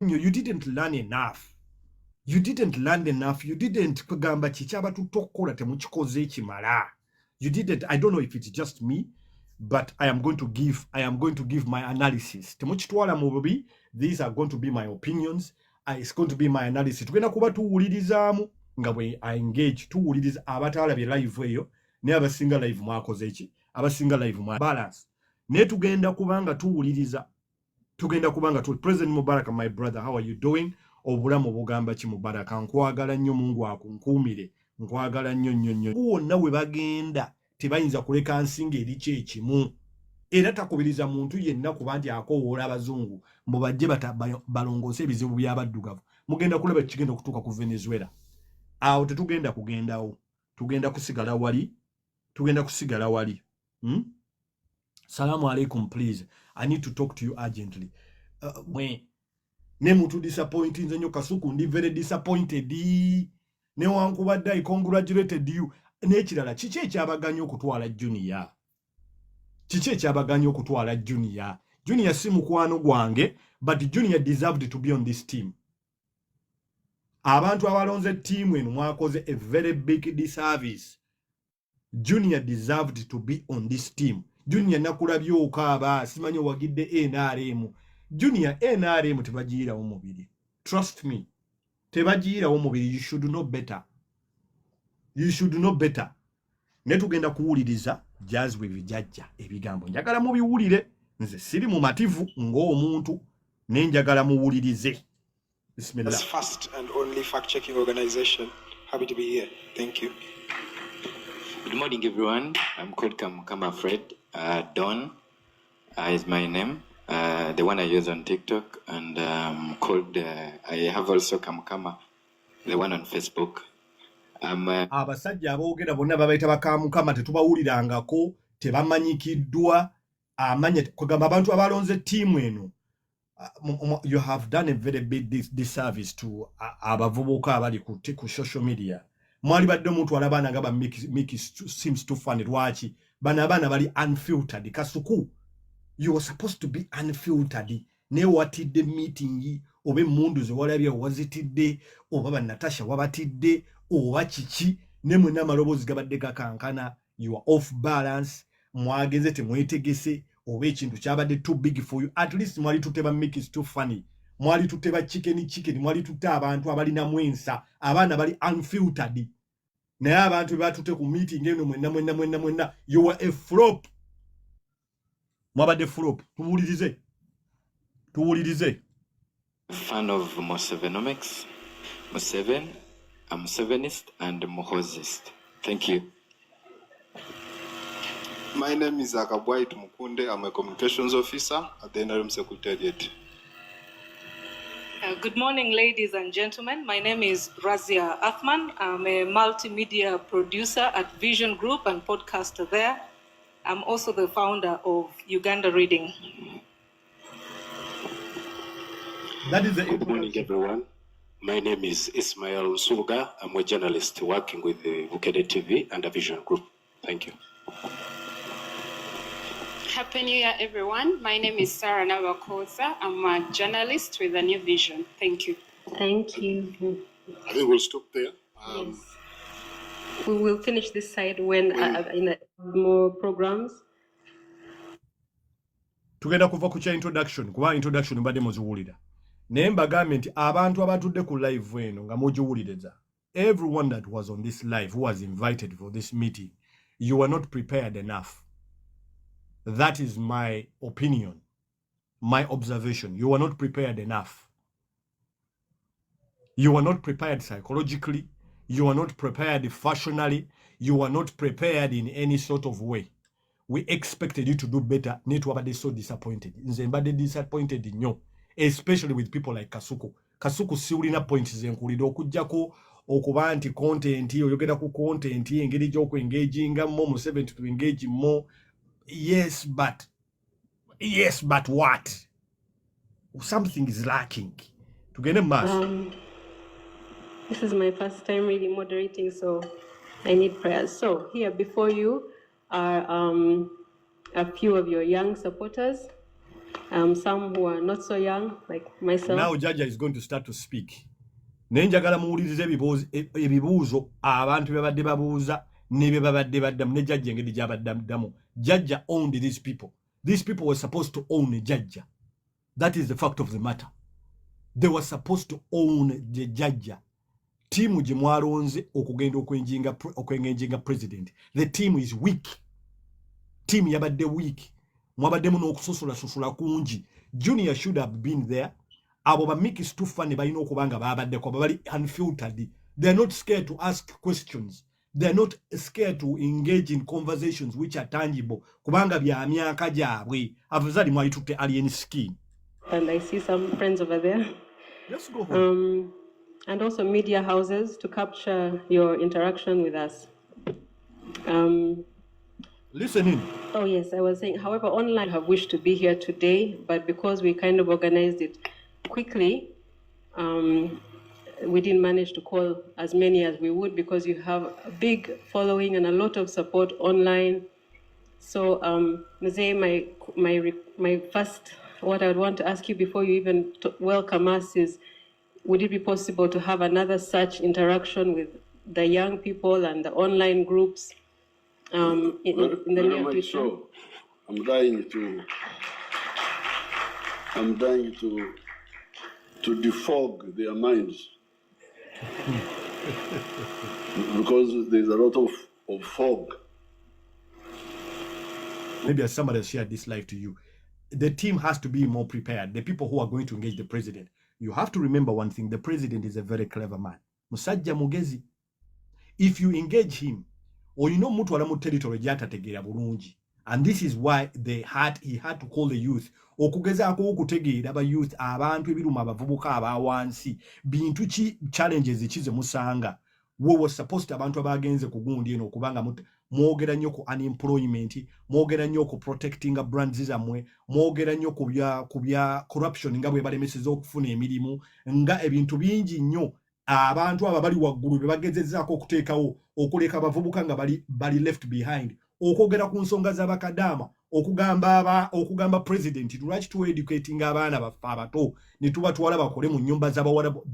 You didn't learn enough. You didn't learn enough. You didn't kugamba chichaba tutokola temuchikoze chimala. You didn't. I don't know if it's just me, but I am going to give my analysis. Temuchitwala mububi. These are going to be my opinions. It's going to be my analysis. Tugenda kuba tuwulirizamu nga bwe I engage tuwuliriza abatalabye live eyo ne abasinga live mwakoze eki abasinga live mwa balance ne tugenda kubanga tuwuliriza President Mubarak, my brother, how are you doing? Obulamu bugamba ki Mubarak, nkwagala nnyo Mungu akunkuumire, nkwagala nnyo. Wonna we bagenda tebayinza kuleka nsinga eri kyekimu. Era takubiriza muntu yenna kuba nti akowoola abazungu mbu bajje balongoose ebizibu by'abaddugavu. Mugenda kulaba kigenda okutuuka ku Venezuela. Awo tetugenda kugendawo. Tugenda kusigala wali. Salamu alaikum, please. I need to talk to you urgently. Ne mutu disappointing nnyo Kasuku, ndi very disappointed. Ne wankubadde I congratulated you. N'ekirala kiki ekyabaganya okutwala Junior? Junior si mukwano gwange, but Junior deserved to be on this team. Abantu abalonze team eno mwakoze a very big disservice. Junior deserved to be on this team. Junior nakulabye okaaba simanyi wagidde NRM. Junior NRM tebagiira omubiri. Trust me. Tebagiira omubiri. You should know better. Ne tugenda kuwuliriza jazz we bijajja ebigambo. Njagala mubiwulire. Nze siri mu mativu ng'omuntu ne njagala muwulirize. Bismillah. That's first and only fact-checking organization. Happy to be here. Thank you. Good morning, everyone. I'm called Kamukama Fred. Don is my name, the one I use on TikTok, and I have also Kamukama, the one on Facebook. Abasajja aboogera bonna babayita bakamukama tetubawulirangako tebamanyikiddwa amanye kugamba abantu abalonze tiimu eno. You have done a very big disservice to abavubuka abali ku social media. Mwali badde omuntu alabana nga ba make seems too funny. Lwaki bana bali unfiltered. Kasuku, you were supposed to be unfiltered. Ne watidde meeting obe mundu ze walabye wazitidde oba Natasha wabatidde oba kiki ne mwena malobozi gabadde gakankana. You are off balance. Mwagenze temwetegese oba ekintu kyabadde too big for you. At least mwali tuteba make is too funny. Mwali tuteba chicken mwali tuta abantu abalina mwensa abaana bali unfiltered. Naye abantu batute ku meeting eno mwenna you were a flop. Mwabadde flop. Tuwulirize. Fan of Musevenomics, Museveni, a Musevenist and Muhozist. Thank you. My name is Akabwai Tumukunde. I'm a communications officer at the NRM Secretariat. Good morning, ladies and gentlemen. My name is Razia Athman. I'm a multimedia producer at Vision Group and podcaster there. I'm also the founder of Uganda Reading. That is Good morning, everyone. My name is Ismail Suga. I'm a journalist working with the Bukede TV and the Vision Group. Thank you. Happy New Year, everyone. My name is Sarah Nawakosa. I'm a journalist with a new vision. Thank you. Thank you. I think we'll stop there. Yes. We will finish this side when in more programs. Tugenda kuva ku kya introduction kuba introduction mbadde muziwulira naye mbagambye nti abantu abatudde ku live eno nga mugiwuliriza, everyone that was on this live who was invited for this meeting, you were not prepared enough. That is my opinion, my observation. You were not prepared enough. You were not prepared psychologically. You were not prepared fashionally. You were not prepared in any sort of way. We expected you to do better. Netwabade so disappointed. Nze mbadde disappointed nnyo, especially with people like Kasuku. Kasuku siulina points zenkulira okujjako okuba nti content oyogera ku content engeri gy'oku engaginga mo Museveni to engage more. Yes, but what? Something is lacking. Tugende maaso. This is my first time really moderating, so I need prayers. So here before you are a few of your young supporters. some who are not so young, like myself. Now Jaja is going to start to speak. Nenjagala muwulirize ebibuuzo abantu babadde babuuza ne bye babadde baddamu ne Jajja engeri gy'abaddamu. Jajja owned these people. These people were supposed to own Jajja. That is the fact of the matter. They were supposed to own the Jajja. Timu gye mwalonze okugenda okwengenjinga president. The team is weak. Team yabadde weak. Mwabaddemu n'okusosola kungi. Junior should have been there. Abo ba mix too funny balina okubanga babadde ko bali unfiltered. They are not scared to ask questions. They are not scared to engage in conversations which are tangible. Kubanga bya myaka gyabwe. Avuzali mwayitutte alien skin. And I see some friends over there. Let's go home. And also media houses to capture your interaction with us. Listen in. Oh yes, I was saying, however, online have wished to be here today, but because we kind of organized it quickly, we didn't manage to call as many as we would because you have a big following and a lot of support online. So, Mzee, my first, what I would want to ask you before you even welcome us is, would it be possible to have another such interaction with the young people and the online groups in the near future? So, I'm dying to defog their minds because there's a lot of fog. Maybe as somebody has shared this live to you, the team has to be more prepared. The people who are going to engage the president. You have to remember one thing. The president is a very clever man. Musajja mugezi. If you engage him, or you know mutu wala mu territory gyatategeera bulungi. And this is why he had to call the youth. Okugezaako okutegeera aba youth abantu ebiruma abavubuka abawansi bintu ki challenges ekize musanga. We were supposed to abantu abagenze ku gundi eno okubanga mwogera nnyo ku unemployment, mwogera nnyo ku protecting brands zammwe, mwogera nnyo ku bya corruption nga bwe balemeseza okufuna emirimu, nga ebintu bingi nnyo abantu aba bali waggulu be bagezezzaako okuteekawo okuleka abavubuka nga bali left behind, okwogera ku nsonga z'abakadaama, okugamba president lwaki tueducating abaana baffe abato ne tubatwala bakole mu nnyumba z'abawarabu.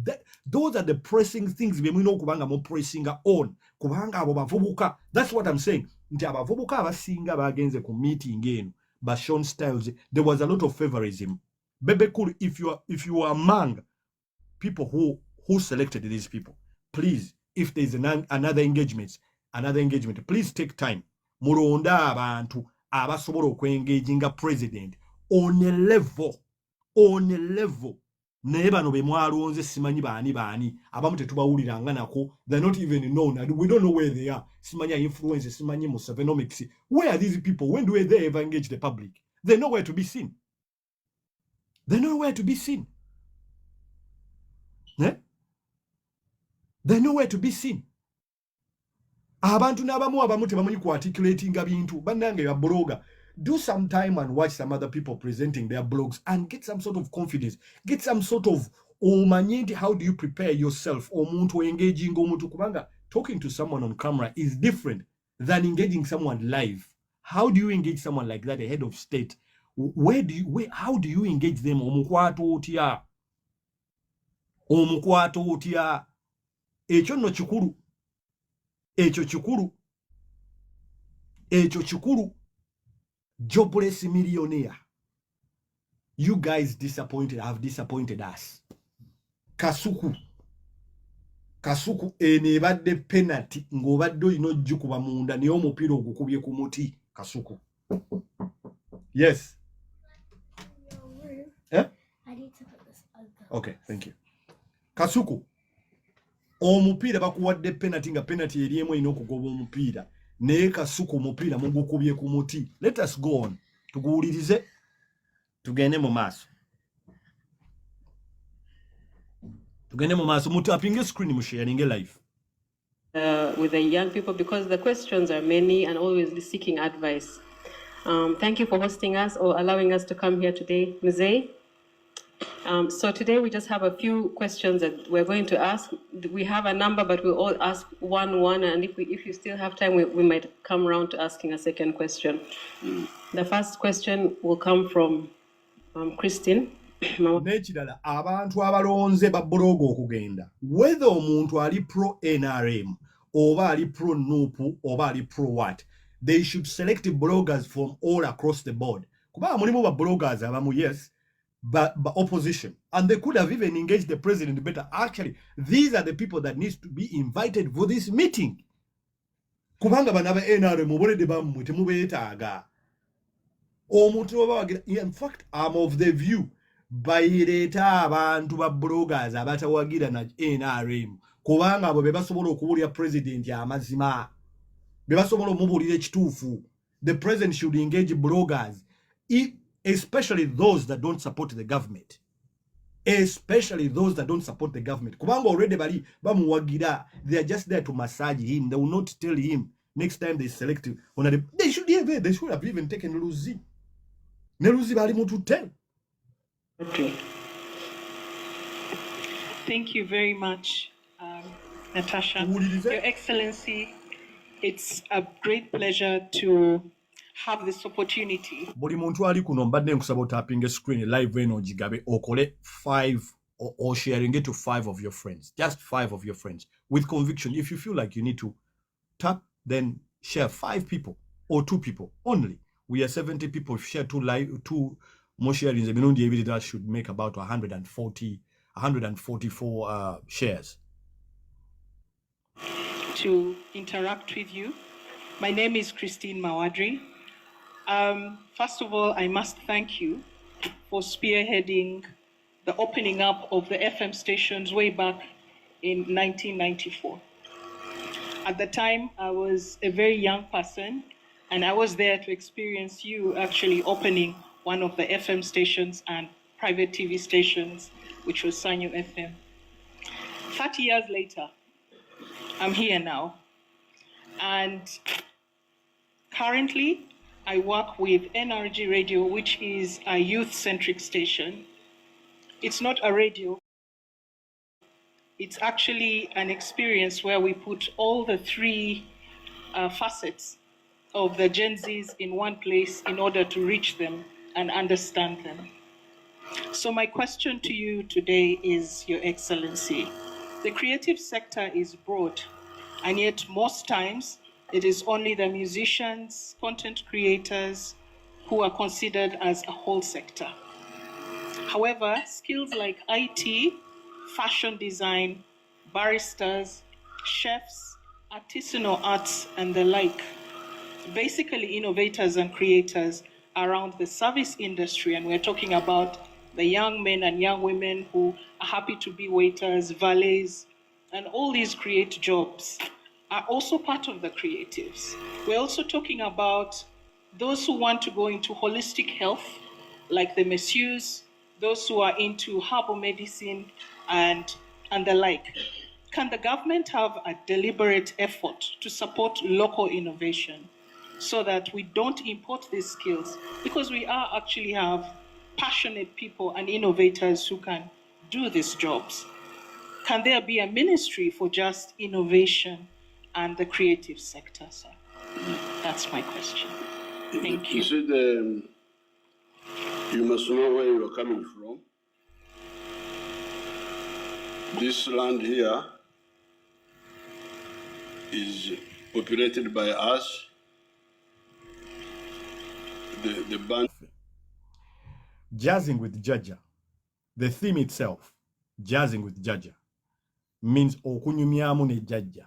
Those are the pressing things bye mulina okubanga mu pressing on kubanga abo bavubuka. That's what I'm saying. Nti abavubuka abasinga bagenze ku meeting eno ba Sean Styles, there was a lot of favorism. Bebe cool, if you are among people who selected these people, please, if there is another engagement, please take time. Mulonda abantu abasobola okwengaginga president on a level. Naye bano be mwalonze simanyi baani abamu tetubawuliranga nako. They're not even known. We don't know where they are. Simanyi influence, simanyi Musevenomics. Where are these people? When do they ever engage the public? They're nowhere to be seen. They're nowhere to be seen. They're nowhere to be seen. Abantu n'abamu tebamanyi ku articulatinga bintu. Bannange ya blogger. Do some time and watch some other people presenting their blogs and get some sort of confidence. Get some sort of omanyenti. How do you prepare yourself? Omuntu engaging omuntu kubanga talking to someone on camera is different than engaging someone live. How do you engage someone like that, a head of state? How do you engage them? Omukwato otya. Ekyo nno kikulu. Ekyo kikulu. Jobless millionaire. You guys have disappointed us. Kasuku ene ebadde penalty ng'obadde olina ojjukuba munda naye omupiira ogukubye ku muti. Kasuku. Yes. I need to put this on. Okay, thank you. Kasuku. Omupiira bakuwadde penalty nga penalty eri emu erina okugoba omupiira. Naye Kasuku omupiira mugukubye ku muti. Let us go on. Tuguwulirize. Tugende mu maaso. Mutu apinge screen musharinge live. With the young people, because the questions are many and always seeking advice. Thank you for hosting us or allowing us to come here today, Mzee. So today we just have a few questions that we're going to ask. We have a number, but we'll all ask one, and if you still have time, we might come around to asking a second question. The first question will come from Christine. N'ekirala abantu abalonze ba blog okugenda whether omuntu ali pro NRM oba ali pro NUP oba ali pro what, they should select bloggers from all across the board. Kuba mulimu ba bloggers abamu, yes, but opposition, and they could have even engaged the president better. Actually, these are the people that needs to be invited for this meeting. Kubanga banaba NRM obolede bammwe temubeetaaga omuntu oba wagira. In fact, I'm of the view bayireeta abantu ba bloggers abatawagira na NRM kubanga abo bebasobola okubuulira president amazima, bebasobola omubuulira ekituufu. The president should engage bloggers, especially those that don't support the government. Especially those that don't support the government. Kubanga already bali bamuwagira, they are just there to massage him. They will not tell him next time they select him. They should have even taken Luzi. Neluzi bali mutu tell. Okay. Thank you very much, Natasha. Your Excellency, it's a great pleasure to have this opportunity. Buli muntu ali kuno mbadde nkusaba otapinga screen live eno gigabe okole 5 or sharing it to 5 of your friends. Just 5 of your friends with conviction. If you feel like you need to tap, then share 5 people or 2 people only. We are 70 people. If you share 2 more sharings, that should make about 144 shares. To interact with you. My name is Christine Mawadri. First of all, I must thank you for spearheading the opening up of the FM stations way back in 1994. At the time, I was a very young person, and I was there to experience you actually opening one of the FM stations and private TV stations, which was Sanyo FM. 30 years later, I'm here now. And currently, I work with NRG Radio, which is a youth-centric station. It's not a radio. It's actually an experience where we put all the 3 facets of the Gen Zs in one place in order to reach them and understand them. So my question to you today is, Your Excellency, the creative sector is broad, and yet most times it is only the musicians, content creators who are considered as a whole sector. However, skills like IT, fashion design, baristas, chefs, artisanal arts, and the like, basically innovators and creators around the service industry, and we're talking about the young men and young women who are happy to be waiters, valets, and all these create jobs, are also part of the creatives. We're also talking about those who want to go into holistic health, like the masseurs, those who are into herbal medicine, and the like. Can the government have a deliberate effort to support local innovation so that we don't import these skills? Because we actually have passionate people and innovators who can do these jobs. Can there be a ministry for just innovation and the creative sector, sir? That's my question. Thank you. You said you must know where you are coming from. This land here is populated by us. The band. Jazzing with Jaja. The theme itself, jazzing with Jaja, means okunyumyamu ne Jaja.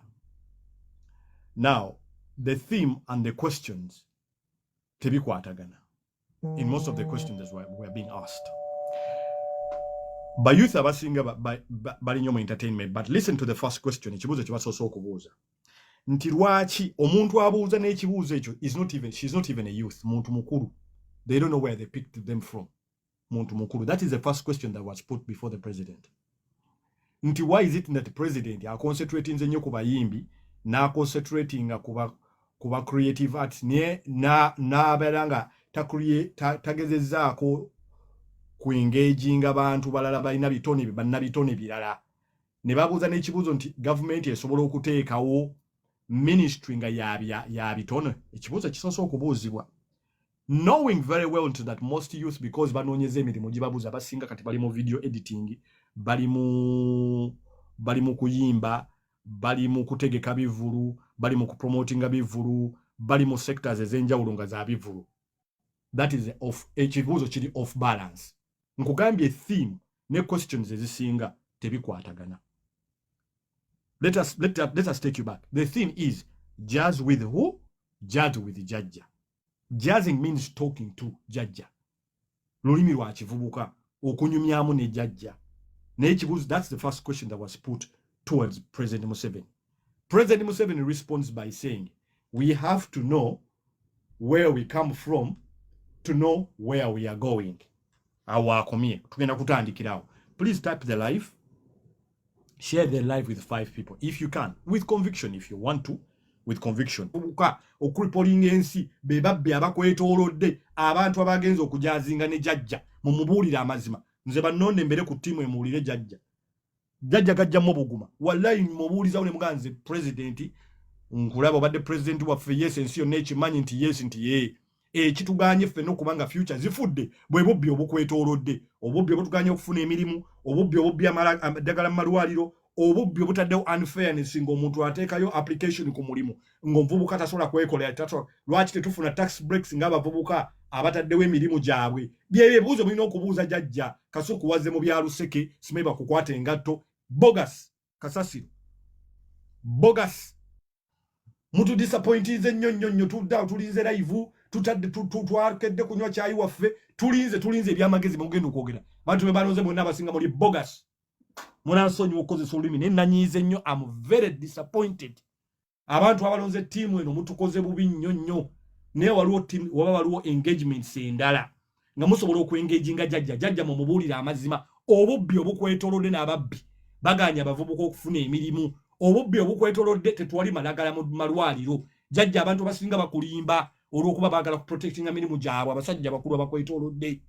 Now, the theme and the questions tebikwatagana. In most of the questions that were being asked. By youth abasinga bali nnyo mu entertainment, but listen to the first question. Ekibuuzo kye basoose okubuuza. Nti lwaki omuntu abuuza n'ekibuuzo ekyo she's not even a youth, muntu mukuru. They don't know where they picked them from. Muntu mukuru. That is the first question that was put before the president. Nti why is it that the president concentrating nnyo ku bayimbi na concentrating kuba creative arts n'abeera nga tagezezzaako ku engaging abantu balala balina bannabitone birala. Ne babuuza n'ekibuuzo nti gavumenti esobola okuteekawo ministry nga ya bitone. Ekibuuzo kisoose okubuuzibwa. knowing very well into that most youth, because banonyeze emirimu gibabuza basinga kati bali mu video editing, bali mu kuyimba, bali mu kutegeka bivulu, bali mu kupromotinga bivulu, bali mu sectors ezenjawulo nga za bivulu. That is ekibuuzo kiri off balance. Nkugambye theme ne questions ezisinga tebikwatagana. Let us take you back. The theme is jazz with who? Jazz with Jajja. Jazzing means talking to Jajja. Lulimi lwa kivubuka okunyumyamu ne Jajja. That's the first question that was put towards President Museveni. President Museveni responds by saying, we have to know where we come from to know where we are going. Awakomye tugenda kutandikirawo. Please type the live. Share the live with 5 people if you can, with conviction if you want to, with conviction. Okuripoling ensi bebabbe abakwetoolodde abantu abagenza okujazinga ne Jajja mumubuulira amazima. Nze bannonde mbere ku timu emuwulire Jajja. Jajja gajjamu obuguma. Wallahi mubuuliza ne muganze president nkulaba obadde president waffe yes ensi yonna ekimanyi nti yes nti ye. Kituganye ffenna okubanga future zifudde bwe bubbi obukwetoolodde, obubbi obutuganye okufuna emirimu, obubbi amadagala mu malwaliro, obubbi obutaddewo unfairness ng'omuntu ateekayo application ku mulimu ng'omuvubuka tasobola kwekolera lwaki tetufuna tax breaks ng'abavubuka abataddewo emirimu gyabwe. Byebyo ebibuuzo mulina okubuuza Jajja. Kasuku wazze mu bya Luseke, Simeba kukwata engatto. Bogus Kasasiro. Bogus. Mutu disappointize nnyo tudda tulinze live tutadde twakedde kunywa kyayi waffe tulinze ebyamagezi mugenda okwogera. Bantu be balonze bonna abasinga muri bogus. Munansonyi okozesa olulimi ne nanyize nnyo. I'm very disappointed. Abantu abalonze tiimu eno mutukoze bubi nnyo. Naye waliwo engagements endala nga musobola okwengaginga Jajja mu mubuulira amazima. Obubbi obukwetoolodde n'ababbi baganya abavubuka okufuna emirimu. Obubbi obukwetoolodde tetwali malagala mu malwaliro. Jajja abantu basinga bakulimba olw'okuba baagala kuprotectinga emirimu gyabwe. Abasajja bakulu abakwetoolodde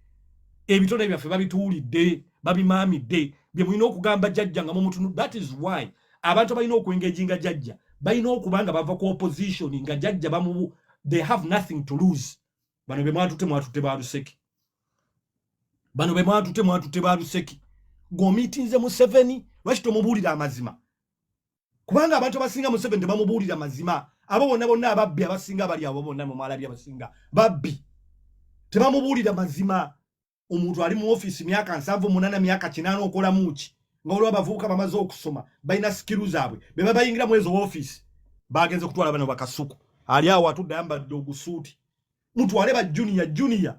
ebitone byaffe babituulidde babimaamidde bye mulina okugamba Jajja nga mumutunu. That is why abantu balina okwengaginga Jajja balina okubanga bava ku opposition nga Jajja bamubu. They have nothing to lose. Bano be mwatutte baluseki. Bano be mwatutte baluseki. Gomitinze Museveni lwaki tomubuulira amazima? Kubanga abantu abasinga Museveni tebamubuulira amazima. Abo bonna ababbi abasinga bali abo bonna mu mwalabi abasinga babbi tebamubuulira amazima. Omuntu ali mu office myaka 7 8 myaka 9 okola muki nga olwa bavubuka bamaze okusoma balina skills zaabwe be babayingira mu ezo office bagenze kutwala bano bakasuku ali awo atudde ayambadde ogusuuti. Mutwale ba junior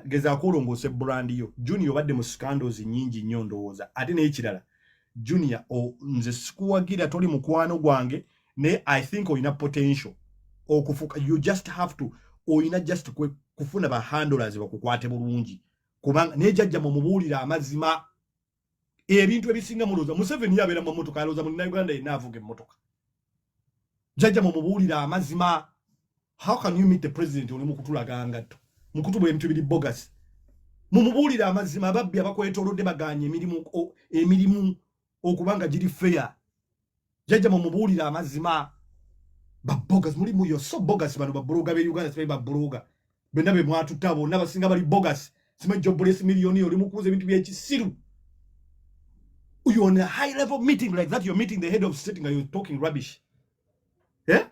geza akolongoose brand yo. Junior badde mu scandals nyingi nnyo ndowooza. Ate n'ekirala Junior nze sikuwagira toli mukwano gwange ne I think oyina potential okufuka. You just have to oyina just kufuna ba handlers bakukwate bulungi kubanga ne Jajja mu mubuulira amazima. Ebintu ebisinga muloza Museveni yabeera mu motoka aloza mu Uganda inaavuga emmotoka. Jajja mu mubuulira amazima. How can you meet the president oli mukutulaga ngatto mukutubu ebintu biri bogus? Mu mubuulira amazima ababbi abakwetoolodde baganye emirimu okubanga giri fair. Jajja mu mubuulira amazima. Ba bogus mulimu yo so bogus bano ba bloga be Uganda sibe ba bloga benda be mwatutabo n'abasinga bali bogus. Sima jobless million oli mukuze ebintu by'ekisiru. You on a high level meeting like that, you're meeting the head of state and you're talking rubbish. Eh?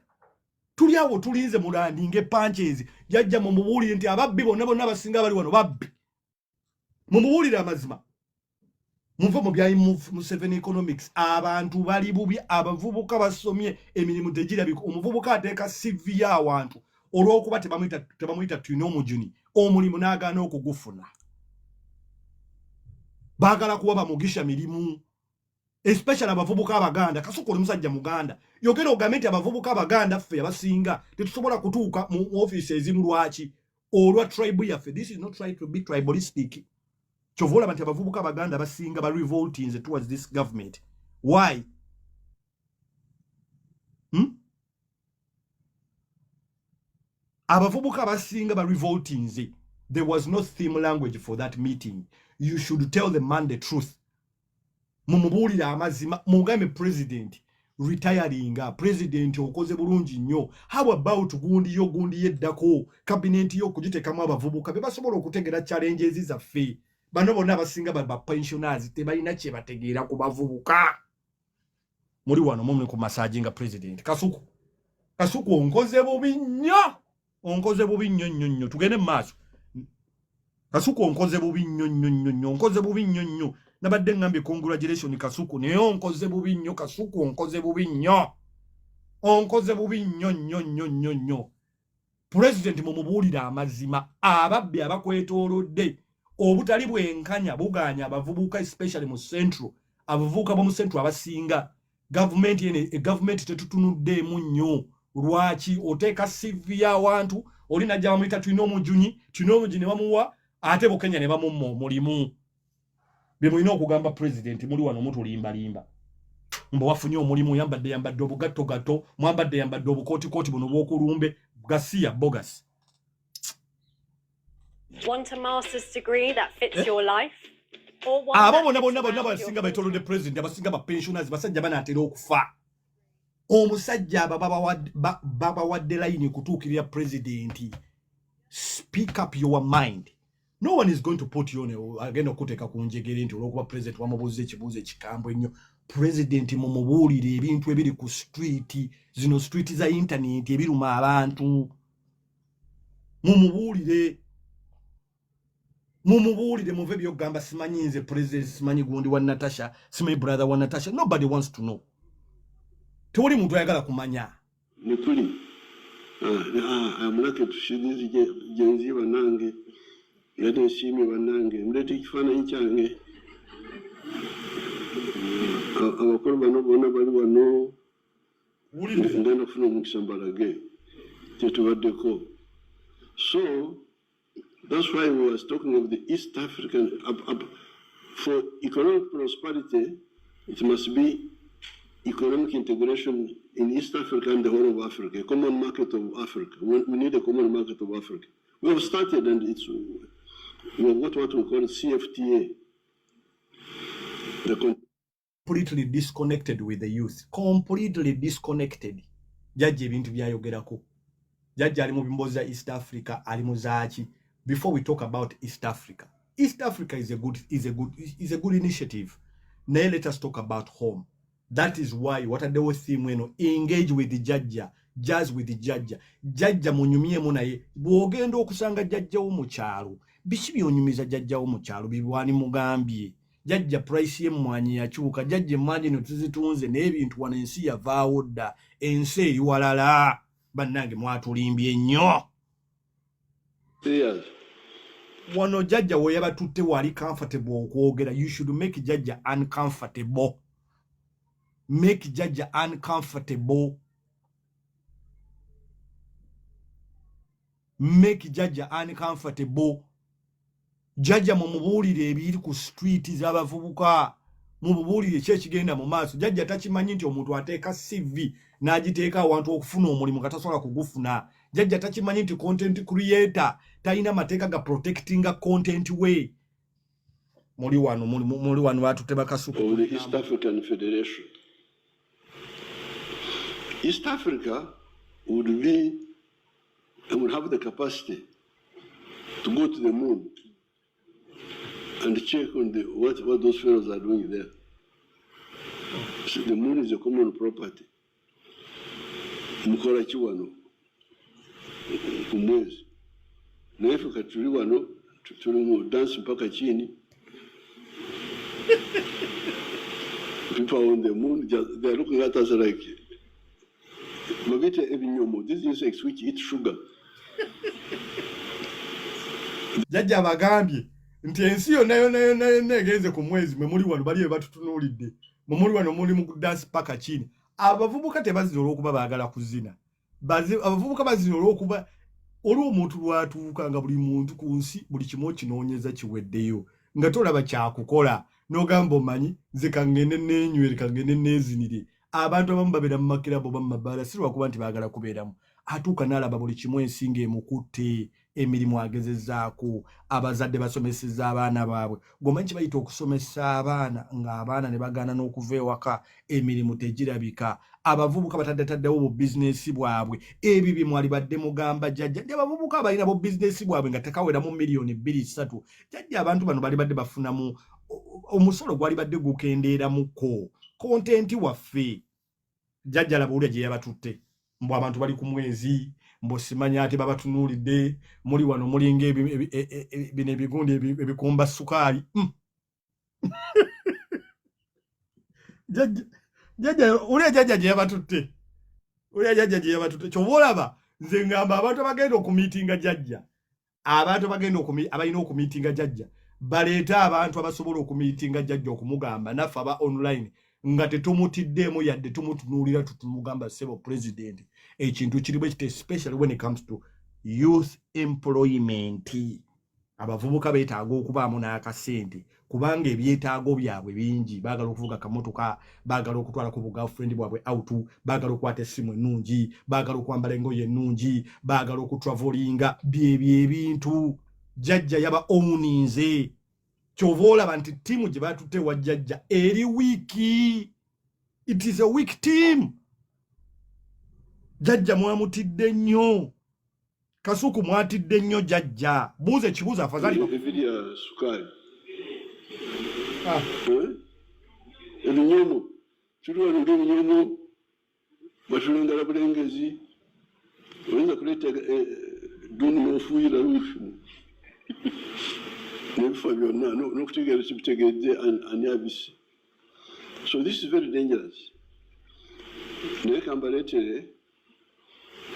Tuliawo tulinze mulandinge punches. Jajja mu mubuulire nti ababbi bonna abasinga bali wano babbi. Mu mubuulire amazima. Muva mu bya Museveni economics. Abantu bali bubi abavubuka basomye emirimu tegirabika. Omuvubuka ateeka CV y'awantu olw'okuba tebamuyita tuyina omujuni omulimu n'agaana okugufuna. Baagala kuba bamugisha mirimu. Especially abavubuka abaganda. Kasuku oli musajja muganda. Yogera ogambe nti abavubuka abaganda ffe abasinga tetusobola kutuuka mu office ezimu lwaki olwa tribe yaffe. This is not trying to be tribalistic. Chovola bantu abavubuka abaganda basinga ba revolting towards this government. Why? Abavubuka basinga ba revolting. There was no theme language for that meeting. You should tell the man the truth. Mumubuulira amazima mugambe president retiring president okoze bulungi nnyo. How about gundi yeddako cabinet yo kugitekamu abavubuka be basobola okutegera challenges zaffe. Bano bonna abasinga ba pensioners tebalina kye bategeera ku bavubuka. Muri wano mumwe ku massaging president Kasuku onkoze bubi nnyo. Onkoze bubi nnyo tugende maaso. Kasuku onkoze bubi nnyo onkoze bubi nnyo. Nabadde ngambe congratulations Kasuku naye onkoze bubi nnyo Kasuku onkoze bubi nnyo. Onkoze bubi nnyo. President mumubuulira amazima ababbi abakwetoolodde obutali bwenkanya buganya abavubuka especially mu central abavubuka bo mu central abasinga government tetutunuddeemu nnyo. Lwaki oteeka CV y'awantu olina jja bamuyita tulina omujunyi ne bamuwa ate Bukenya ne bamumma omulimu. Bye mulina okugamba president muli wano mutulimbalimba. Mbo wafunye omulimu yambadde obugatto mwambadde obukooti buno bw'okulumbe gasiya bogus. Want a master's degree that fits your life? Or one abo bonna basinga betolodde president abasinga ba pensioners basajja banaatera okufa. Omusajja baba wadde line kutuukirira president. Speak up your mind. No one is going to put you on again okuteka kunjegere nti olwokuba president wamubuuza ekibuuzo ekikambwe ennyo. President mumubuulire ebintu ebiri ku street zino street za internet ebiruma abantu. Mumubuulire muve byogamba simanyi nze president simanyi gundi wa Natasha simanyi brother wa Natasha. Nobody wants to know. Tewali muntu ayagala kumanya. Nikuli. Amulake tushidizi jenzi banange. Yade shimi banange. Mlete kifaananyi kyange. Abakulu bano bonna bali wano. Ngenda kufuna omukisa mbalage. Tetubaddeko. So that's why we was talking of the East African for economic prosperity. It must be economic integration in East Africa and the whole of Africa, a common market of Africa. We need a common market of Africa. We have started, and it's what we call CFTA. Completely disconnected with the youth. Completely disconnected. Judge ebintu byayogerako. Judge ali mu bimbozi za East Africa, ali mu zaaki. Before we talk about East Africa is a good initiative. Now let us talk about home. That is why what are the theme when engage with the jazz with the judge munyumie munaye bwogenda okusanga jajja wo mu kyalo biki byonyumiza jajja wo mu kyalo bibwani mugambye jajja price y'emmwanyi yakyuka jajja emmwanyi no tuzitunze n'ebintu wano ensi yavaawo dda ensi eri walala bannange mwatulimbye nnyo. Yes. Wano jajja we yabatutte wali comfortable okwogera. You should make jajja uncomfortable. Make jajja uncomfortable. Make jajja uncomfortable. Jajja mumubuulire ebiri ku street z'abavubuka. Mumubuulire kye kigenda mu maaso. Jajja takimanyi nti omuntu ateeka CV n'agiteeka awantu okufuna omulimu katasobola kugufuna. Jajja takimanyi nti content creator talina mateeka ga protecting content we. Muli wano batuteba Kasuku. The East African Federation. East Africa would have the capacity to go to the moon and check on what those fellows are doing there. So the moon is a common property. Mukora chiwano kumwezi naefuka tuli wano tuli dance mpaka chini. People on the moon, they're looking at us like Magete ebinyomo. These insects which eat sugar. Jajja bagambye nti ensi yo nayo negenze ku mwezi memuli wano bali batutunulidde. Memuli wano muli mu dance paka chini. Abavubuka tebazira olwokuba baagala kuzina. Abavubuka bazira olwokuba olw'omuntu lwatuuka nga buli muntu ku nsi buli kimu kinoonyeza kiweddeyo. Nga tolaba kyakukola. N'ogamba omanyi nze kangende n'enywere kangende n'ezinire. Abantu abamu babeera mu makirabo bamma bbaala si lwakuba nti baagala kubeeramu. Atuuka n'alaba buli kimu ensinga emukutte. emirimu agezezzaako abazadde basomesezza abaana baabwe gomanyi kibayita okusomesa abaana ng'abaana ne bagaana n'okuva ewaka emirimu tegirabika abavubuka bataddetaddewo bu bizinesi bwabwe ebyo bye mwali badde mugamba jjajja ndi abavubuka abalina bu bizinesi bwabwe nga tekaweramu miliyoni 2-3 jjajja abantu bano bali badde bafunamu omusolo gwali badde gukendeeramuko kontenti waffe jjajja labawulya gye yabatutte mbu abantu bali ku mwezi mbosimanya ate babatunuulidde muli wano mulinga bino ebigundi ebikumba sukaali jjajja ulya jjajja gye yabatutte ky'oba olaba nze ngamba abantu abagenda okumiitinga jjajja abalina okumiitinga jjajja baleete abantu abasobola okumiitinga jjajja okumugamba naffe aba online nga tetumutiddeemu yadde tumutunuulira tutumugamba sebo president ekintu kiri bwe kiti especially when it comes to youth employment abavubuka beetaaga okubaamu n'akasente kubanga ebyetaago byabwe bingi baagala okuvuga kamotoka baagala okutwala ku bugirlfriend bwabwe out baagala okukwata essimu ennungi baagala okwambala engoye ennungi baagala okutravolinga byebyo ebintu jjajja yaba omuninze kyova olaba nti ttiimu gye batutte wa jjajja eri wiiki it is a weak team jjajja mwamutidde nnyo Kasuku mwatidde nnyo jjajja buuza ekibuuzo afadhali evidya sukali ebinyomo kirwalinga ebinyomo batulengala bulengezi oyinza kuleeta duni n'ofuuyira luufu n'ebifo byonna n'okutegeera kibitegedde ani abisi so this is very dangerous naye kambaleetere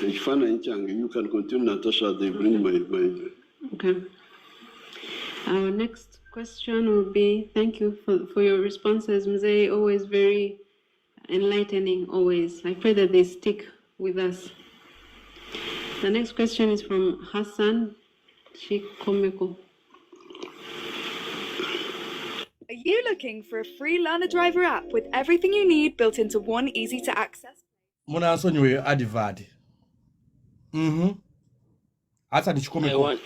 ekifaananyi kyange you can continue Natasha they bring my okay. Our next question will be, thank you for your responses, Mzee, always very enlightening, always. I pray that they stick with us. The next question is from Hassan Chikomeko. Are you looking for a free learner driver app with everything you need built into one easy to access? Munasonyiwe advert. Hassan Chikomeko.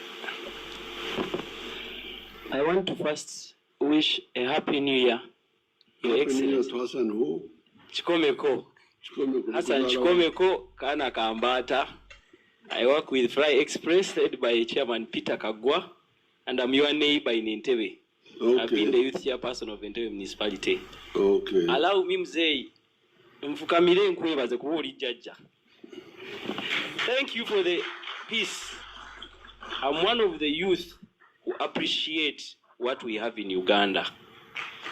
I want to first wish a happy new year, Your Excellency. Chikomeko. Hassan Chikomeko, Kana Kambata. I work with Fly Express, led by Chairman Peter Kagwa, and I'm your neighbor in Entebbe. Okay. I've been the youth chairperson of Entebbe Municipality. Okay. Allow me Mzee, mfukamire nkwebaze kuhuli jjajja. Thank you for the peace. I'm one of the youth who appreciate what we have in Uganda.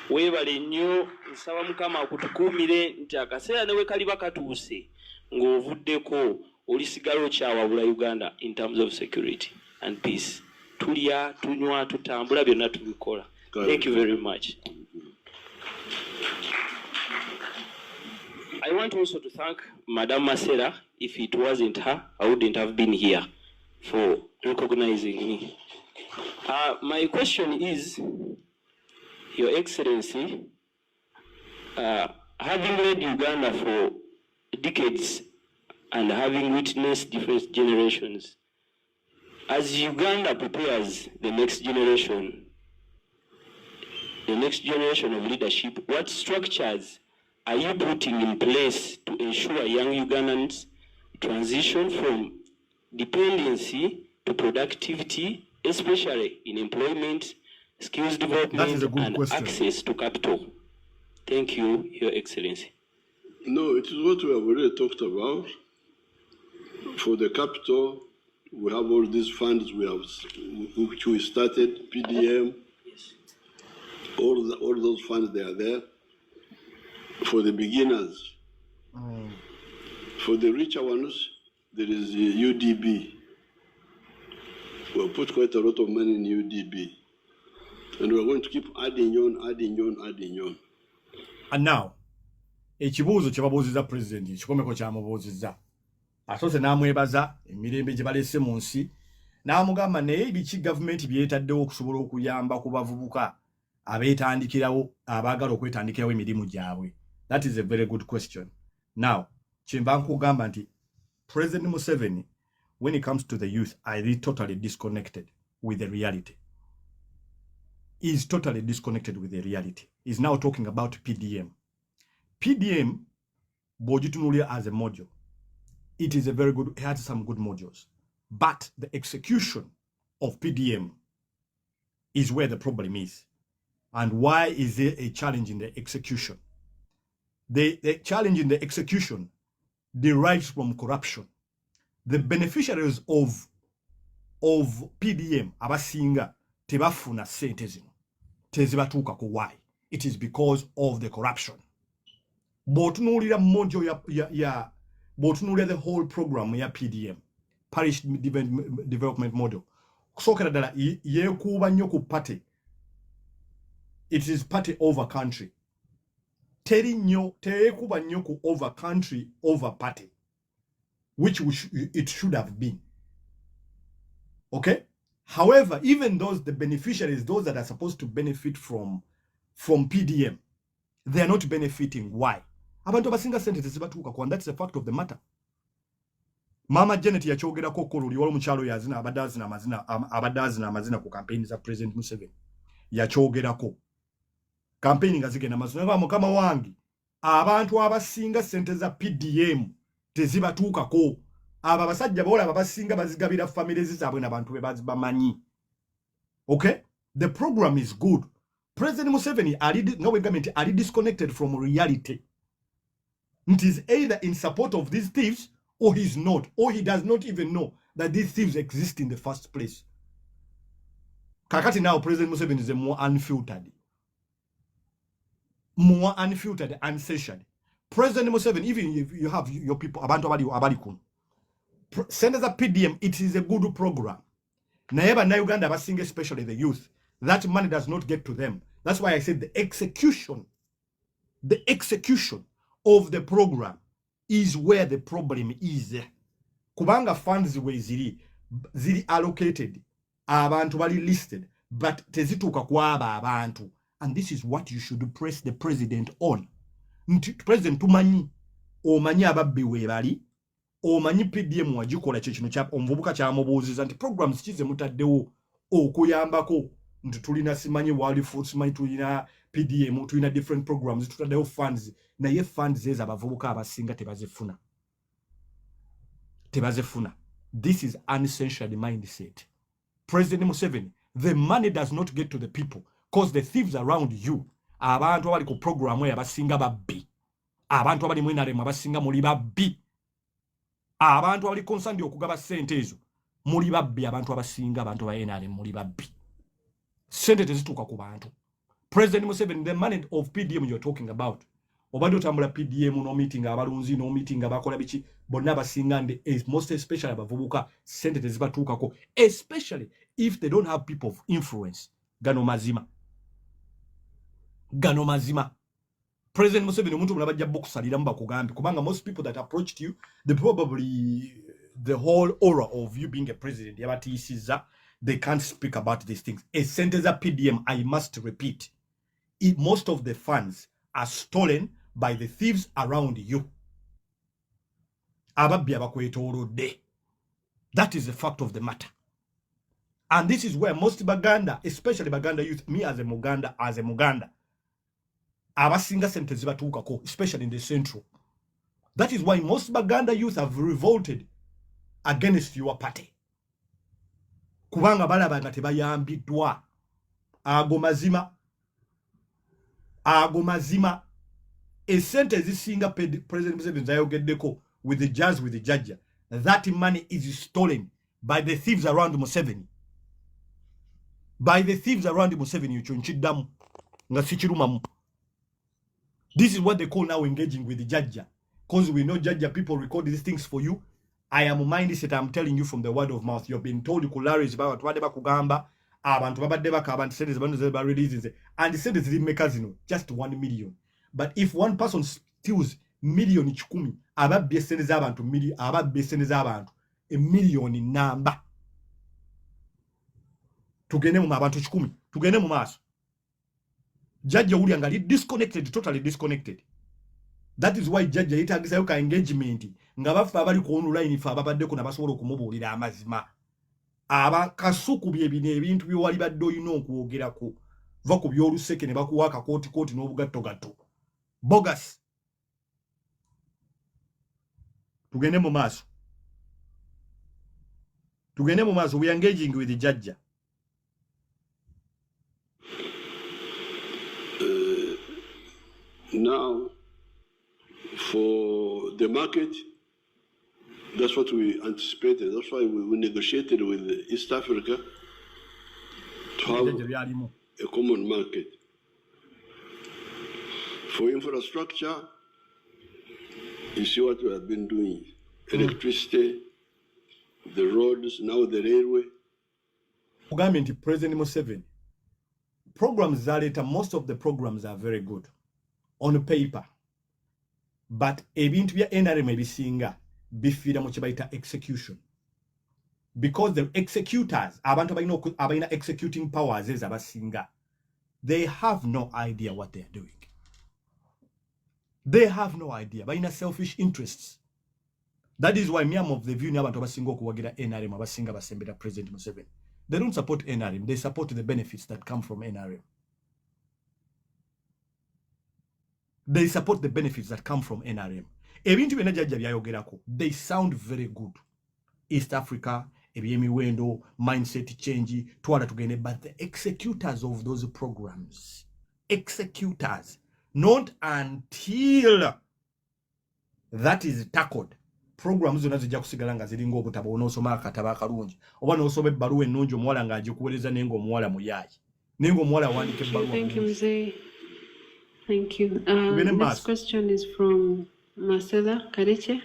Webale nnyo nsaba Mukama akutukuumire nti akaseera ne we kali bakatuuse ng'ovuddeko olisigala okyawabula Uganda in terms of security and peace. Tulya, tunywa, tutambula byonna tubikola. Thank you very much. I want also to thank Madam Masera. If it wasn't her, I wouldn't have been here, for recognizing me. My question is, Your Excellency, having led Uganda for decades and having witnessed different generations, as Uganda prepares the next generation of leadership, what structures are you putting in place to ensure young Ugandans transition from dependency to productivity, especially in employment, skills development, and access to capital? Thank you, Your Excellency. No, it is what we have already talked about. For the capital, we have all these funds which we started, PDM, all those funds, they are there. For the beginners, for the richer ones, there is UDB. We have put quite a lot of money in UDB. And we're going to keep adding on. And now, ekibuuzo kye babuuzizza president ekikomeko kyamubuuzizza asoose n'amwebaza emirembe gye baleese mu nsi n'amugamba naye biki gavumenti byetaddewo okusobola okuyamba ku bavubuka abeetandikirawo abaagala okwetandikirawo emirimu gyabwe. That is a very good question. Now, kyemba nkugamba nti President Museveni when it comes to the youth, I really totally disconnected with the reality. He's totally disconnected with the reality. He's now talking about PDM. PDM, Bojitunulia as a module, it is a very good, it has some good modules. But the execution of PDM is where the problem is. And why is there a challenge in the execution? The challenge in the execution derives from corruption. The beneficiaries of PDM, abasinga, tebafuna sente zino. Tezibatuuka ku why? It is because of the corruption. Botunulira mojo ya botunulira the whole program ya PDM, Parish Development Model. Kusokera dala yekuba nnyo ku party. It is party over country. Teri nnyo teyekuba nnyo ku over country over party, which it should have been. Okay? However, even those, the beneficiaries, those that are supposed to benefit from PDM, they are not benefiting. Why? Abantu abasinga sente tezibatuuka kwa, and that's the fact of the matter. Mama Janet yachogerako koluli walo mukyalo yazina abadazina amazina ku campaign za President Museveni. Yachogerako. Campaigning azigenda mazina ba mukama wangi. Abantu abasinga sente za PDM tezibatuukako. Aba basajja bola abasinga bazigabira families zabwe nabantu be bamanyi. Okay? The program is good. President Museveni no government are disconnected from reality. It is either in support of these thieves or he's not, or he does not even know that these thieves exist in the first place. Kakati now President Museveni is a more unfiltered, uncensored. President Museveni, even if you have your people, abantu abali send us a PDM, it is a good program. Naeba na Uganda basinga, especially the youth. That money does not get to them. That's why I said the execution of the program is where the problem is. Kubanga funds we ziri allocated, abantu bali listed, but tezituka kwaba abantu. And this is what you should press the president on. President tumanyi, omanyi ababbi webali, omanyi PDM wajikola kyekino kya omuvubuka kyamubuuziza nti programs kize mutaddewo okuyambako nti tulina simanyi World Food, simanyi tulina PDM, tulina different programs, tutaddewo funds, naye funds ezo abavubuka abasinga tebazifuna. This is uncensored mindset. President Museveni, the money does not get to the people because the thieves around you, abantu abali ku program we abasinga babbi, abantu abali mu NRM abasinga muli babbi, abantu abali concerned okugaba sente ezo muli babbi, abantu abasinga abantu ba NRM muli babbi. Sente tezituuka ku bantu. President Museveni, the money of PDM you're talking about, obadde otambula PDM no meeting abalunzi no meeting abakola biki bonna basinga nde, most especially abavubuka sente tezibatuukako, especially if they don't have people of influence. Gano mazima. President Museveni omuntu mulabajja bokusalira mbakugambi kubanga most people that approached you, they probably the whole aura of you being a president yabatisiza, they can't speak about these things. A sentence of PDM, I must repeat, most of the funds are stolen by the thieves around you. That is the fact of the matter. And this is where most Baganda, especially Baganda youth, me as a Muganda, abasinga sente zibatuukako, especially in the central. That is why most Baganda youth have revolted against your party. Kubanga balabanga tebayambiddwa. Ago mazima. Esente zisinga President Museveni zayogeddeko with the judge. That money is stolen by the thieves around Museveni. Yuchonchiddamu nga sikirumamu. This is what they call now engaging with the judge. Because we know judge people record these things for you. I am mindset, I'm telling you from the word of mouth. You've been told kularis about what kugamba, abantu babadde bakabantu sente zibano releases, and the sente ziri mekazino just 1 million. But if one person steals million 10, ababye sente z'abantu a million in number. Tugende mu abantu 10, tugende mu maaso. Judge uli angali disconnected, totally disconnected. That is why judge yetagisayo ka engagement nga bafa abali ku online fa ababadde kuna basobola okumubuulira amazima. Aba Kasuku bye bine ebintu byo wali badde oyina okwogerako. Va ku byoluseke ne bakuwa akakooti n'obugatto. Bogus. Tugende mu maaso. We are engaging with the judge. Now, for the market, that's what we anticipated. That's why we negotiated with East Africa to have a common market. For infrastructure, you see what we have been doing. Electricity, the roads, now the railway. Government President Museveni. Programs Zaleta, most of the programs are very good on paper. But ebintu bya NRM ebisinga bifira mu kibayita execution. Because the executors, abantu abalina executing powers ezabasinga, they have no idea what they are doing. They have no idea. Balina selfish interests. That is why me am of the view n'abantu abasinga okuwagira NRM abasinga basembera President Museveni. They don't support NRM. They support the benefits that come from NRM. They support the benefits that come from NRM. Ebintu byonna jajja byayogerako, they sound very good. East Africa, ebyemiwendo, mindset change, twala tugende, but the executors of those programs, executors, not until that is tackled. Programs zonna zijja kusigala nga ziringa obutabo onoosoma akatabo akalungi oba n'osoma ebbaluwa ennungi omuwala ng'agikuweereza naye ng'omuwala muyaayi naye ng'omuwala awandika ebbaluwa. Thank you, Mzee. Thank you. Next question is from Marcela Kareche.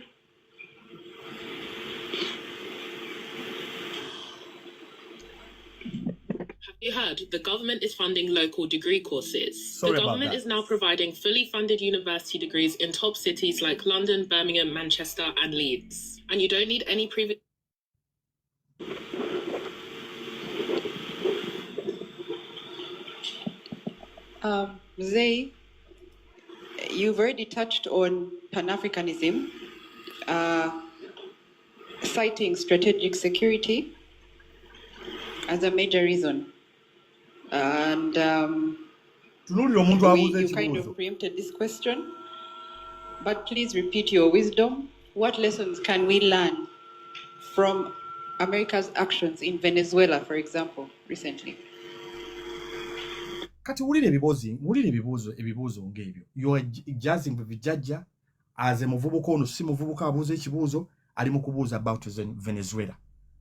Have you heard? The government is funding local degree courses. The government is now providing fully funded university degrees in top cities like London, Birmingham, Manchester, and Leeds. And you don't need any previous... Zay, you've already touched on Pan-Africanism, citing strategic security as a major reason. And you kind of preempted this question, but please repeat your wisdom. What lessons can we learn from America's actions in Venezuela, for example, recently? Kati wulira ebibuuzo ng'ebyo. You are judging the judge as a muvubuka ono si muvubuka abuuza ekibuuzo ali mu kubuuza about Venezuela.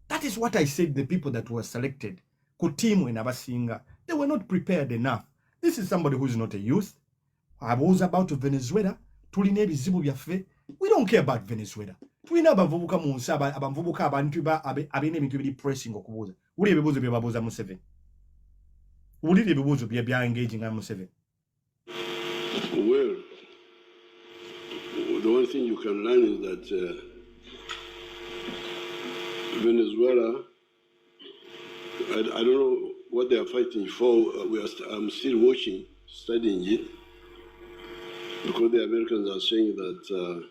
That is what I said. The people that were selected ku team when abasinga, they were not prepared enough. This is somebody who is not a youth. Abuuza about Venezuela. Tulina ebizibu byaffe. We don't care about Venezuela. Tulina abavubuka mu nsi abavubuka abantu abina ebintu ebiri pressing okubuuza. Wulira ebibuuzo bye babuuza Museveni. Wulira ebibuuzo bya engaging Museveni. Well, the one thing you can learn is that Venezuela, I don't know what they are fighting for. I'm still watching, studying it, because the Americans are saying that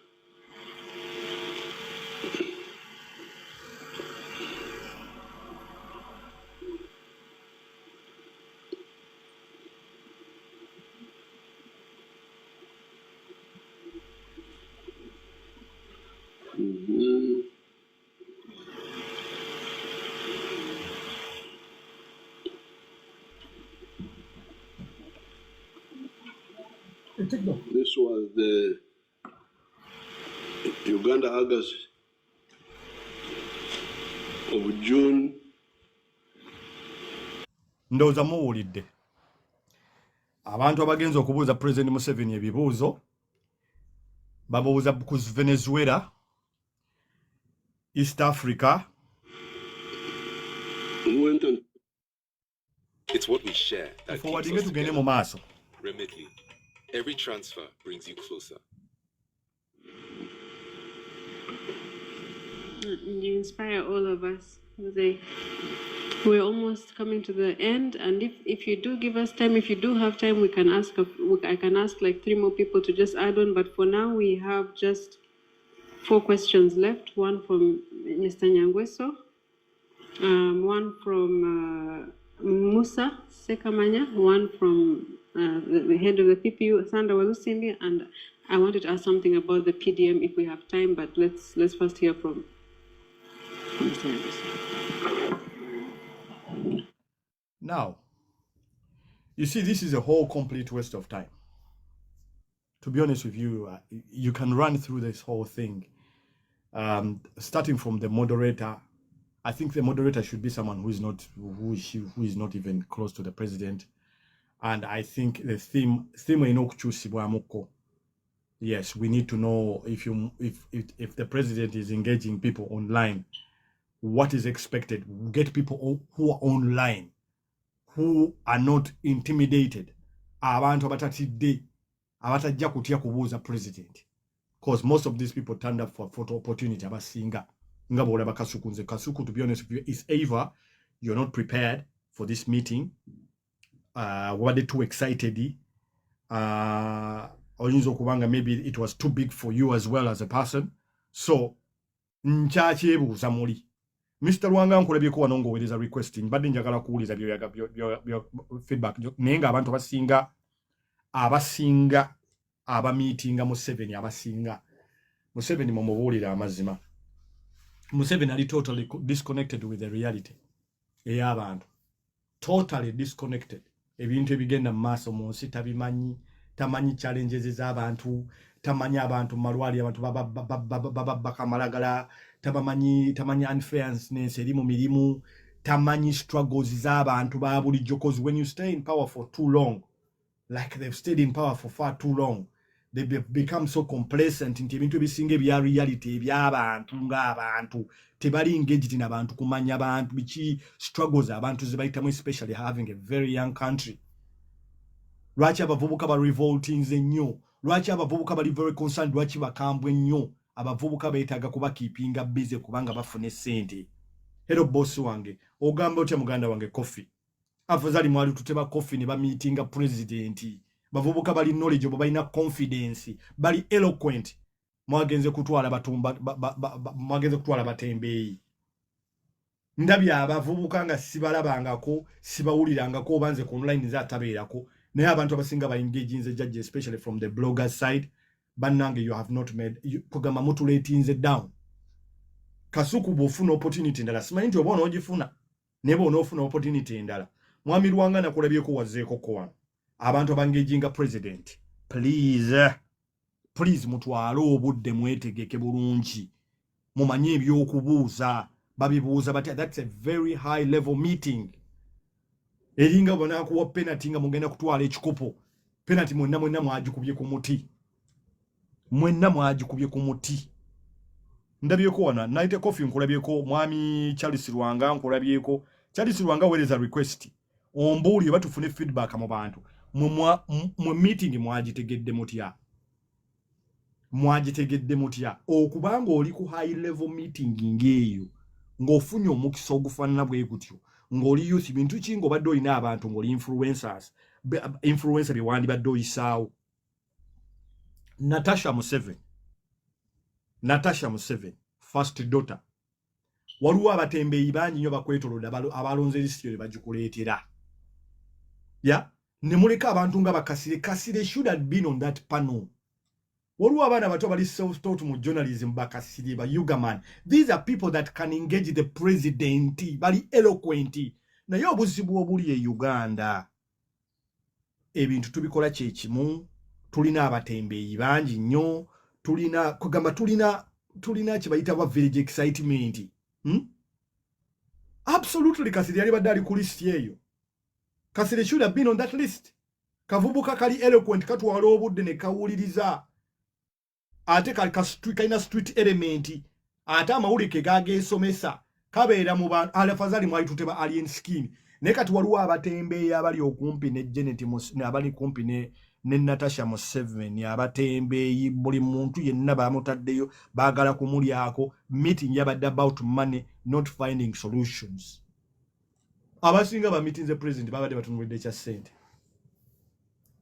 this was the Uganda August of June. Ndowooza muwulidde. Abantu abagenza okubuuza President Museveni ebibuuzo babuuza ku Venezuela, East Africa. It's what we share that keeps us together. Remitly, every transfer brings you closer. You inspire all of us, Jose. We're almost coming to the end, and if you do give us time, if you do have time, I can ask like 3 more people to just add on. But for now, we have just 4 questions left. One from Mr. Nyangweso, one from Musa Sekamanya, one from the head of the PPU, Sandra Walusimbi, and I wanted to ask something about the PDM if we have time. But let's first hear from Mr. Nyangweso. Now, you see, this is a whole complete waste of time. To be honest with you, you can run through this whole thing, starting from the moderator. I think the moderator should be someone who is not even close to the president. And I think the theme yes, we need to know if the president is engaging people online, what is expected. Get people who are online, who are not intimidated. Abantu abatatidde abatajja kutya kubuuza president, because most of these people turned up for photo opportunity abasinga nga bwolaba Kasuku. Nze Kasuku, to be honest with you, is either you're not prepared for this meeting, wabadde too excited, oyinza okubanga maybe it was too big for you as well as a person. So nkyakyebuuza muli Mr. Rwanga nkulabyeko wano ng'oweereza requesting, mbadde njagala kuwuliza byo feedback naye nga abantu abasinga abamiitinga Museveni Museveni mumubuulira amazima. Museveni ali totally disconnected with the reality ey'abantu, totally disconnected. Ebintu ebigenda mu maaso mu nsi tamanyi challenges z'abantu, tamanyi abantu malwali, abantu bakamalagala, tamanyi unfairness eri mu mirimu, tamanyi struggles z'abantu ba bulijjo. Because when you stay in power for too long, like they've stayed in power for far too long, they become so complacent nti ebintu ebisinga ebya reality eby'abantu ng'abantu tebali engaged n'abantu, kumanya abantu biki struggles abantu zibayitamu, especially having a very young country. Lwaki abavubuka ba revoltings ennyo? Lwaki abavubuka bali very concerned? Lwaki bakambwe nnyo? Abavubuka beetaaga kuba keepinga busy kubanga bafune ssente. Hello boss wange, ogamba otya muganda wange Kofi? Afazali mwali tuteba Kofi ne ba meetinga president. Bavubuka bali knowledge, balina confidence, bali eloquent. Mwagenze kutwala batembeeyi. Ndabya abavubuka nga sibalabangako, sibawulirangako, banze ku online zatabeerako. Naye abantu abasinga ba engage nze judge, especially from the blogger side, bannange you have not made kugamba mutuletinze down. Kasuku bw'ofuna opportunity endala, simanyi nti oba onoogifuna naye bw'onoofuna opportunity endala. Mwami Lwanga nakulabyeko wazzeeko ko wano. Abantu abangeginga president, please mutwale obudde mwetegeke bulungi, mumanye ebyokubuuza, babibuuza batya. That's a very high level meeting. Eringa bona kuwa penalty nga mugenda kutwala ekikopo, penalty mwenna mwagikubye ku muti. Ndabyeko wana naite Kofi nkulabyeko, mwami Charles Rwanga nkulabyeko. Charles Rwanga weereza request ombuulire batufune feedback mu bantu. Mu meeting mwagitegedde mutya okubanga oli ku high level meeting ngeeyo ng'ofunye omukisa ogufaanana bwe gutyo, ng'oli youth, bintu ki ng'obadde olina abantu, ng'oli influencer bye wandibadde oyisaawo. Natasha Museveni first daughter, waliwo abatembeeyi bangi nnyo bakwetolodde abalonze lisiti bagikuleetera. Ne muleka abantu nga Kasire should have been on that panel. Waliwo abaana bato bali self-taught mu journalism, Kasire, Yugaman. These are people that can engage the president, bali eloquent. Naye obuzibu obuli e Uganda, ebintu tubikola kye kimu, tulina abatembeeyi bangi nnyo, tulina kye bayita ba village excitement. Absolutely, Kasire yali badde ali ku list eyo. Kasire should have been on that list. Kavubuka kali eloquent, katwala obudde ne kawuliriza. Ate kalina street element, ate amawulike gageesomesa, kabeera mu bantu. Alafazali mwali tuteba alien skin. Naye kati waliwo abatembeeyi abali okumpi ne Janet abali kumpi ne Natasha Museveni, abatembeeyi buli muntu yenna bamutaddeyo baagala kumulyako. Meeting yabadde about money, not finding solutions. abasinga ba meetings the president babadde batunulidde kya ssente.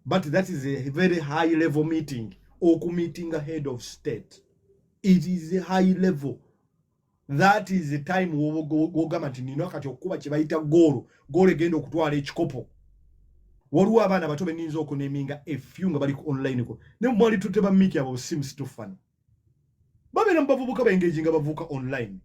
But that is a very high level meeting. Oku meeting a head of state. It is a high level. That is the time wogamba nti nino kati okuba kye bayita goal egenda okutwala ekikopo. Waliwo abaana bato beninza okuneminga a few nga bali online ko. Ne mwali tuteba miki abo seems too funny. Babera mbavubuka ba engaging abavuka online.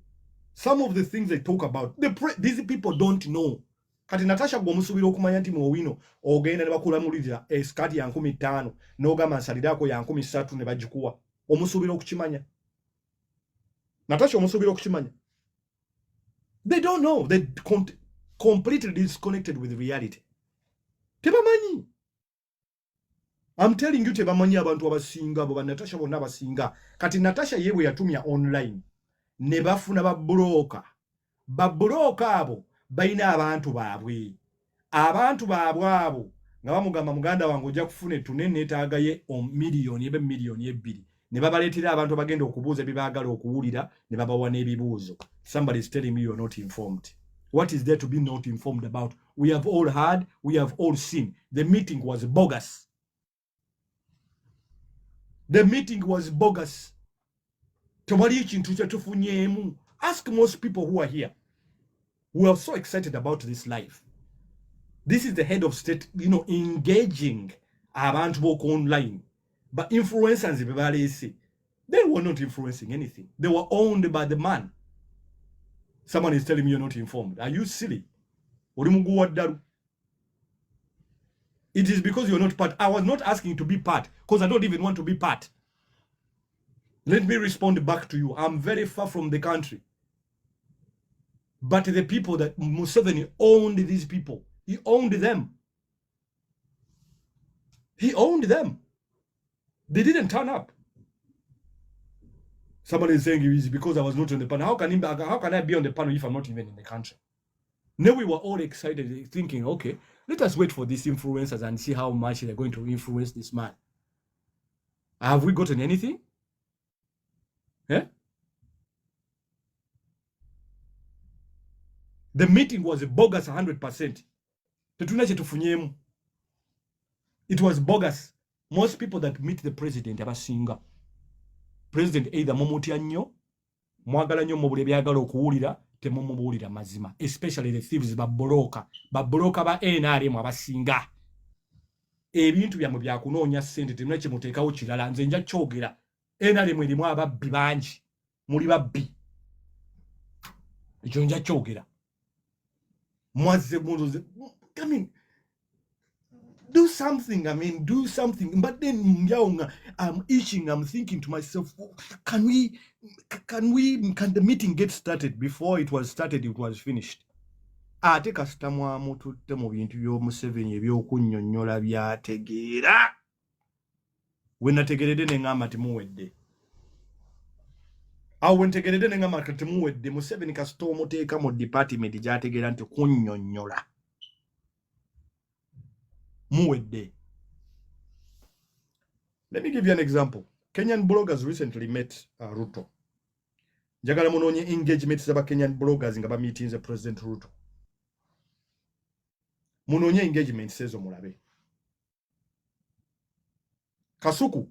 Some of the things they talk about, these people don't know. Kati Natasha gwomusubira okumanya nti mu wino ogenda ne bakulamulira eskati ya 15 n'ogamba nsalirako ya 13 ne bagikuwa. Omusubira okukimanya. Natasha omusubira okukimanya. They don't know. They completely disconnected with reality. Tebamanyi. I'm telling you tebamanyi abantu abasinga bo Natasha bonna abasinga. Kati Natasha yewe yatumya online. Ne bafuna babroka. Babroka abo baina abantu baabwe. Abantu baabwe abo nga bamugamba muganda wange ojja kufuna tunene etagaye miliyoni ebe miliyoni ebbiri. Ne babaleetera abantu bagenda okubuuza bibagala okuwulira ne babawa n'ebibuuzo. Somebody is telling me you are not informed. What is there to be not informed about? We have all heard, we have all seen. The meeting was bogus. The meeting was bogus. Ask most people who are here, who are so excited about this life. This is the head of state, engaging abantu book online. But influencers, they were not influencing anything. They were owned by the man. Someone is telling me you're not informed. Are you silly? It is because you're not part. I was not asking you to be part, because I don't even want to be part. Let me respond back to you. I'm very far from the country. But the people that Museveni owned, these people, he owned them. He owned them. They didn't turn up. Somebody is saying it is because I was not on the panel. How can I be on the panel if I'm not even in the country? Now we were all excited, thinking, okay, let us wait for these influencers and see how much they're going to influence this man. Have we gotten anything? Yeah? The meeting was bogus 100%. It was bogus. Most people that meet the president are single. President either momotya nnyo, mwagala nnyo mubule byagala okuwulira, temumubuulira mazima. Especially the thieves baboloka ba NRM abasinga. Ebintu byamwe byakunoonya ssente temuna kye muteekawo kirala. Nze nja kyogera. NRM erimu ababbi bangi. Muli babbi. Ekyo nja kyogera. Mwazze muloze. I mean, do something. Do something. But then I'm itching. I'm thinking to myself, can the meeting get started? Before it was started, it was finished. Ate kasita mwamututte mu bintu by'Omuseveni ebyokunnyonnyola byategeera. We nategeredde ne ngamba temuwedde. Awo ntegeredde ne ngamba temuwedde. Museveni kasita omuteeka mu department gy'ategeera nti kunnyonnyola. Muwedde. Let me give you an example. Kenyan bloggers recently met Ruto. Njagala munoonye engagement z'aba Kenyan bloggers nga ba meetings President Ruto. Munoonye engagement sezo mulabe. Kasuku,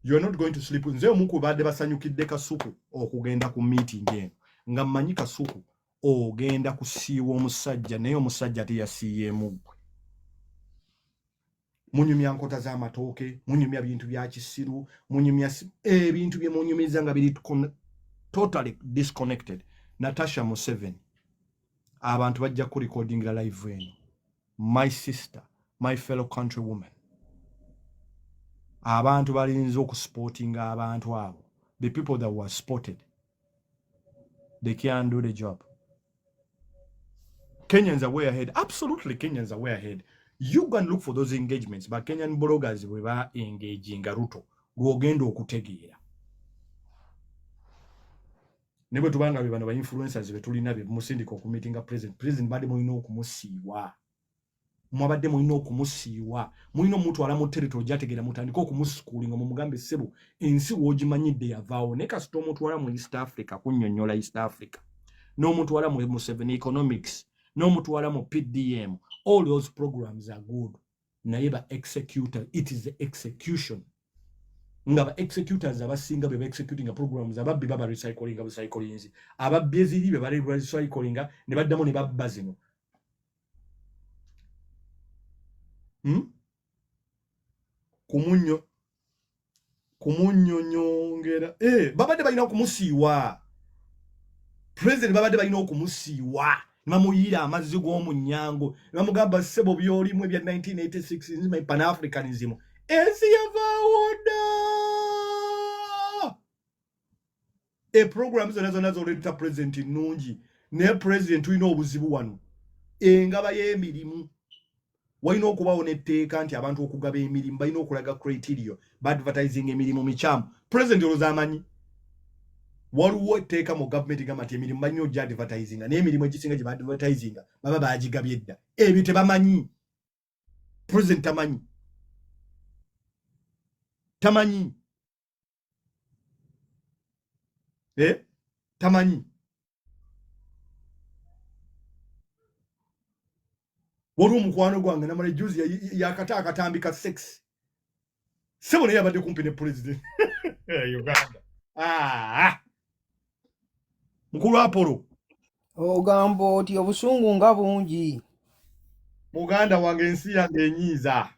you are not going to sleep. Nze omuku badde basanyukidde Kasuku okugenda ku meeting eno. Nga mmanyi Kasuku ogenda kusiiwa omusajja naye omusajja teyasiiyeemu gwe. Munyumya nkota z'amatooke, munyumya bintu bya kisiru, munyumya ebintu bye munyumiza nga biri totally disconnected. Natasha Museveni. Abantu bajja ku recording la live eno. My sister, my fellow countrywoman. Abantu balinzo okusportinga abantu abo. The people that were spotted. They can't do the job. Kenyans are way ahead. Absolutely, Kenyans are way ahead. You can look for those engagements, but Kenyan bloggers were engaging Ruto. Gwogendo okutegeera. Nebo tubanga bibano ba influencers betulina be musindiko ku meeting ga president bade mulina okumusiiwa. Mwabadde mulina okumusiiwa. Mulina omuntu ala mu territory jategeera mutandika okumuschooling omugambe sebo ensi wogimanyidde yavaawo ne kasita omuntu ala mu East Africa kunnyonnyola East Africa. N'omuntu ala mu 7 economics n'omutwala mu PDM. All those programs are good. Naye ba executor, it is the execution. Nga ba executors abasinga be executing programs ababbi baba recycling ababbi eziri be bali recycling ne baddamu ne babba zino. Kumunyo nyongera babadde balina okumusiiwa. President babadde balina okumusiiwa mamuyira amazzi g'omunyango bamugamba ssebo byolimu ebya 1986 nzima pan-africanism ensi yavaawoda program zonna zoleeta president nnungi naye president tulina obuzibu wano engaba y'emirimu walina okubawo n'etteeka nti abantu okugaba emirimu balina okulaga criteria badvertising emirimu mikyamu. President olowooza amanyi waliwo etteeka mu gavumenti gamba nti emirimu balina ojja advertising n'emirimu egisinga gye badvertising baba baagigabye edda. Ebyo tebamanyi. President tamanyi tamanyi. Waliwo omukwano gwange namala juzi yakata akatambi ka sex sebo naye yabadde kumpi ne president Uganda. Mukulu Apollo ogamba oti obusungu nga bungi muganda wange ensi yange enyiiza